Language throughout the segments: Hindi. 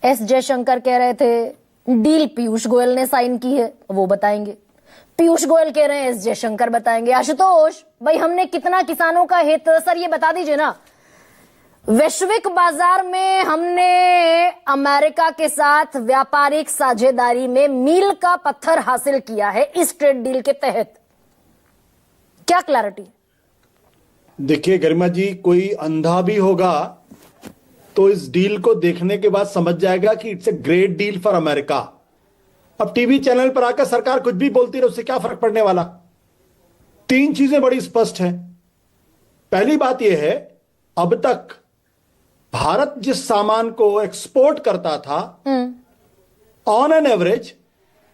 एस जयशंकर कह रहे थे डील पीयूष गोयल ने साइन की है, वो बताएंगे। पीयूष गोयल कह रहे हैं, एस जयशंकर बताएंगे। आशुतोष भाई, हमने कितना किसानों का हित, सर ये बता दीजिए ना। वैश्विक बाजार में हमने अमेरिका के साथ व्यापारिक साझेदारी में मील का पत्थर हासिल किया है इस ट्रेड डील के तहत, क्या क्लैरिटी? देखिए गरिमा जी, कोई अंधा भी होगा तो इस डील को देखने के बाद समझ जाएगा कि it's a great deal for America. अब टीवी चैनल पर आकर सरकार कुछ भी बोलती रहे, उससे क्या फर्क पड़ने वाला। तीन चीजें बड़ी स्पष्ट हैं। पहली बात यह है, अब तक भारत जिस सामान को एक्सपोर्ट करता था, ऑन एन एवरेज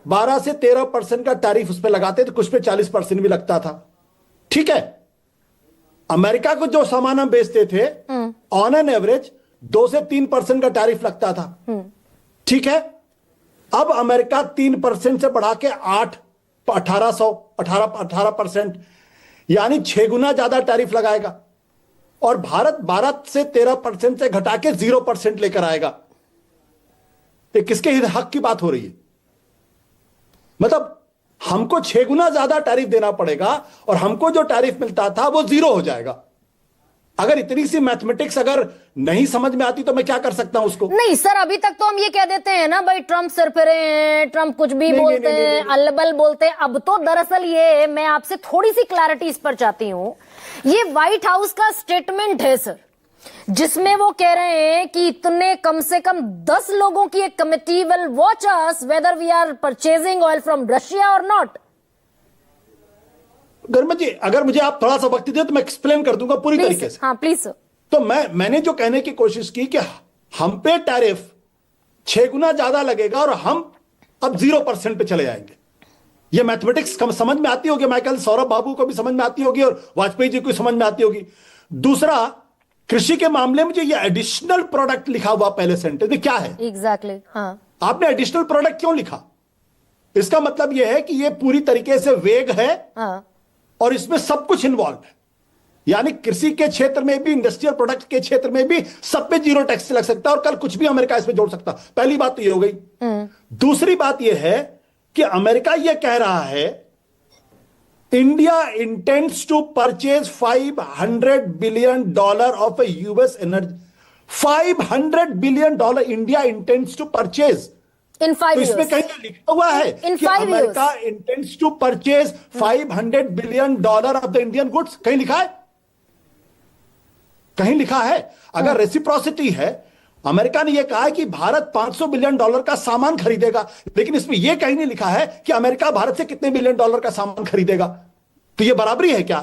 12 से 13% का टैरिफ उस पर लगाते थे, कुछ पे 40% भी लगता था। ठीक है, अमेरिका को जो सामान हम बेचते थे ऑन एन एवरेज 2 से 3% का टैरिफ लगता था। ठीक है, अब अमेरिका 3% से बढ़ा के 18% यानी 6 गुना ज्यादा टैरिफ लगाएगा, और भारत 12 से 13% से घटा के 0% लेकर आएगा। ये किसके हक की बात हो रही है? मतलब हमको 6 गुना ज्यादा टैरिफ देना पड़ेगा और हमको जो टैरिफ मिलता था वो 0 हो जाएगा। अगर इतनी सी मैथमेटिक्स अगर नहीं समझ में आती तो मैं क्या कर सकता हूं उसको? नहीं सर, अभी तक तो हम ये कह देते हैं ना भाई, ट्रंप सिर पे रहे हैं, ट्रंप कुछ भी बोलते हैं, अल्लबल बोलते हैं। अब तो दरअसल ये मैं आपसे थोड़ी सी क्लैरिटी इस पर चाहती हूं। ये व्हाइट हाउस का स्टेटमेंट है सर, जिसमें वो कह रहे हैं कि इतने कम से कम 10 लोगों की एक committee will watch us whether we are purchasing oil from Russia और नॉट। गर्मा जी, अगर मुझे आप थोड़ा सा वक्त दे तो मैं एक्सप्लेन कर दूंगा पूरी तरीके से। हाँ प्लीज सर। तो मैंने जो कहने की कोशिश की कि हम पे टैरिफ 6 गुना ज्यादा लगेगा और हम अब 0% पे चले जाएंगे। ये मैथमेटिक्स समझ में आती होगी, मैं कल सौरभ बाबू को भी समझ में आती होगी और वाजपेयी जी को समझ में आती होगी। दूसरा, कृषि के मामले में जो ये एडिशनल प्रोडक्ट लिखा हुआ पहले सेंटेंस में क्या है एग्जैक्टली? हाँ, आपने एडिशनल प्रोडक्ट क्यों लिखा? इसका मतलब यह है कि ये पूरी तरीके से वेग है। हाँ। और इसमें सब कुछ इन्वॉल्व है, यानी कृषि के क्षेत्र में भी, इंडस्ट्रियल प्रोडक्ट के क्षेत्र में भी, सब पे 0 टैक्स लग सकता है और कल कुछ भी अमेरिका इसमें जोड़ सकता। पहली बात तो ये हो गई। दूसरी बात ये है कि अमेरिका ये कह रहा है India intends to purchase $500 billion of a US energy. $500 billion India intends to purchase in 5 तो इसमें कहीं लिखा हुआ है कि America intends to purchase $500 billion of the Indian goods? कहीं लिखा है? कहीं लिखा है? अगर रेसिप्रोसिटी है, अमेरिका ने यह कहा है कि भारत $500 बिलियन का सामान खरीदेगा, लेकिन इसमें यह कहीं नहीं लिखा है कि अमेरिका भारत से कितने $1 बिलियन का सामान खरीदेगा। तो यह बराबरी है क्या?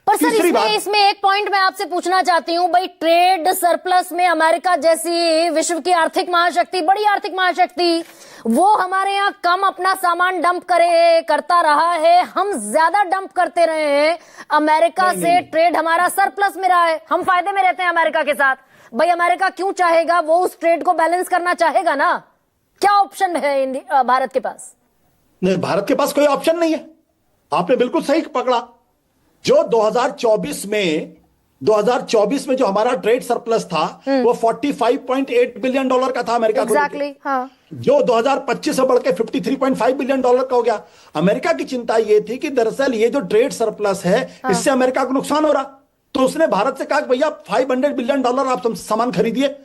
पर सर इसमें एक पॉइंट मैं आपसे पूछना चाहती हूं भाई, ट्रेड सरप्लस में अमेरिका जैसी विश्व की आर्थिक महाशक्ति, बड़ी आर्थिक महाशक्ति, वो हमारे यहाँ कम अपना सामान डंप करता रहा है, हम ज्यादा डंप करते रहे हैं। अमेरिका से ट्रेड हमारा सरप्लस में रहा है, हम फायदे में रहते हैं अमेरिका के साथ। भाई अमेरिका क्यों चाहेगा? वो उस ट्रेड को बैलेंस करना चाहेगा ना। क्या ऑप्शन है भारत के पास? नहीं, भारत के पास कोई ऑप्शन नहीं है। आपने बिल्कुल सही पकड़ा। जो 2024 में जो हमारा ट्रेड सरप्लस था वो $45.8 बिलियन का था अमेरिका को। हाँ। जो 2025 से बढ़ के $53.5 बिलियन का हो गया। अमेरिका की चिंता ये थी कि दरअसल ये जो ट्रेड सरप्लस है, हाँ, इससे अमेरिका को नुकसान हो रहा। तो उसने भारत से कहा भैया $500 बिलियन आप सामान खरीदिए।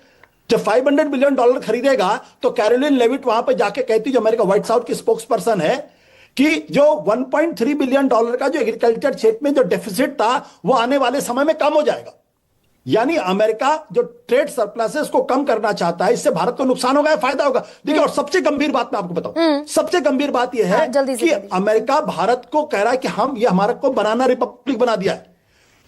जब $500 बिलियन खरीदेगा तो कैरोलिन लेविट वहां पर जाके कहती, जो अमेरिका व्हाइट हाउस की स्पोक्स पर्सन है, कि जो $1.3 बिलियन का जो एग्रीकल्चर क्षेत्र में जो डेफिसिट था वो आने वाले समय में कम हो जाएगा। यानी अमेरिका जो ट्रेड सरप्लस है उसको कम करना चाहता है, इससे भारत को नुकसान होगा या फायदा होगा? देखिए, और सबसे गंभीर बात मैं आपको बताऊं, सबसे गंभीर बात यह है कि अमेरिका भारत को कह रहा है कि हम ये हमारा को बनाना रिपब्लिक बना दिया है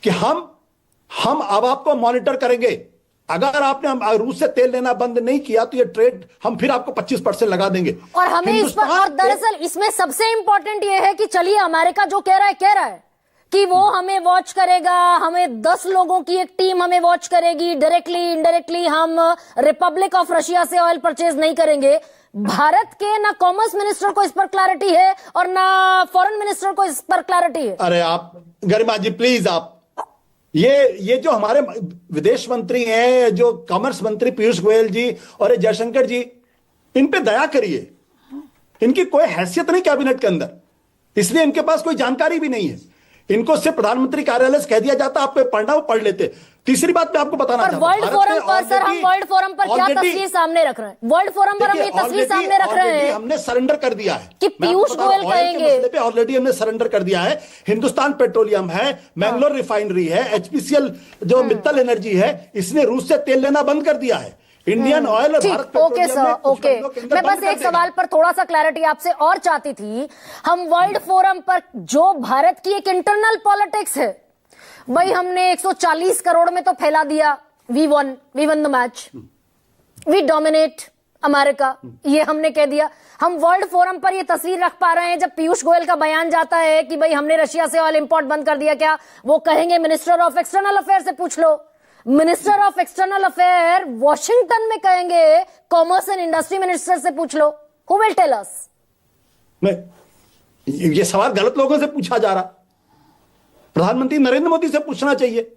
कि हम अब आपको मॉनिटर करेंगे। अगर आपने रूस से तेल लेना बंद नहीं किया तो ये ट्रेड हम फिर आपको 25% लगा देंगे। और हमें इस पर, और दरअसल इसमें सबसे इंपॉर्टेंट ये है कि चलिए अमेरिका जो कह रहा है कि वो हमें वॉच करेगा, हमें 10 लोगों की एक टीम हमें वॉच करेगी, डायरेक्टली इनडायरेक्टली हम रिपब्लिक ऑफ रशिया से ऑयल परचेज नहीं करेंगे। भारत के ना कॉमर्स मिनिस्टर को इस पर क्लैरिटी है और ना फॉरेन मिनिस्टर को इस पर क्लैरिटी है। अरे आप गरिमा जी प्लीज, आप ये जो हमारे विदेश मंत्री हैं, जो कॉमर्स मंत्री पीयूष गोयल जी और जयशंकर जी, इन पे दया करिए। इनकी कोई हैसियत नहीं कैबिनेट के अंदर, इसलिए इनके पास कोई जानकारी भी नहीं है। इनको सिर्फ प्रधानमंत्री कार्यालय से कह दिया जाता आप पे पढ़ना, वो पढ़ लेते। तीसरी बात मैं आपको बताना चाहता हूं, वर्ल्ड फोरम पर सर, हम वर्ल्ड फोरम पर क्या तस्वीर सामने रख रहे हैं? वर्ल्ड फोरम पर हम ये तस्वीर सामने रख रहे हैं, हमने सरेंडर कर दिया है कि पीयूष गोयल कहेंगे, ऑलरेडी हमने सरेंडर कर दिया है। हिंदुस्तान पेट्रोलियम है, मैंगलोर रिफाइनरी है, एचपीसीएल जो मित्तल एनर्जी है, इसने रूस से तेल लेना बंद कर दिया है। इंडियन ऑयल और भारत ओके सर, ओके। मैं बस एक सवाल पर थोड़ा सा क्लैरिटी आपसे और चाहती थी। हम वर्ल्ड फोरम पर जो भारत की एक इंटरनल पॉलिटिक्स है, भाई हमने 140 करोड़ में तो फैला दिया, we won the match, we dominate America, ये हमने कह दिया। हम वर्ल्ड फोरम पर ये तस्वीर रख पा रहे हैं जब पीयूष गोयल का बयान जाता है कि भाई हमने रशिया से ऑयल इंपोर्ट बंद कर दिया, क्या वो कहेंगे मिनिस्टर ऑफ एक्सटर्नल अफेयर से पूछ लो? Minister of external affair Washington में कहेंगे कॉमर्स एंड इंडस्ट्री मिनिस्टर से पूछ लो, हु विल टेल अस? ये सवाल गलत लोगों से पूछा जा रहा, प्रधानमंत्री नरेंद्र मोदी से पूछना चाहिए।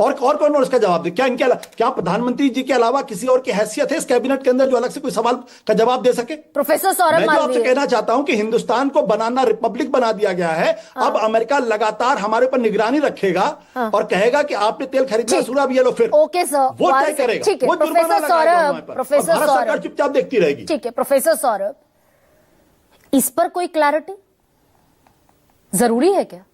और कौन और इसका जवाब दे? क्या प्रधानमंत्री जी के अलावा किसी और की हैसियत है इस कैबिनेट के अंदर जो अलग से कोई सवाल का जवाब दे सके? प्रोफेसर सौरभ मैं जो आपसे कहना चाहता हूं कि हिंदुस्तान को बनाना रिपब्लिक बना दिया गया है। अब अमेरिका लगातार हमारे ऊपर निगरानी रखेगा और कहेगा कि आपने तेल खरीदना शुरू अब ये लो, फिर ओके सर, वो तय करेगा। ठीक है प्रोफेसर सौरभ, प्रोफेसर भारत सरकार चुपचाप देखती रहेगी। ठीक है प्रोफेसर सौरभ, इस पर कोई क्लैरिटी जरूरी है क्या?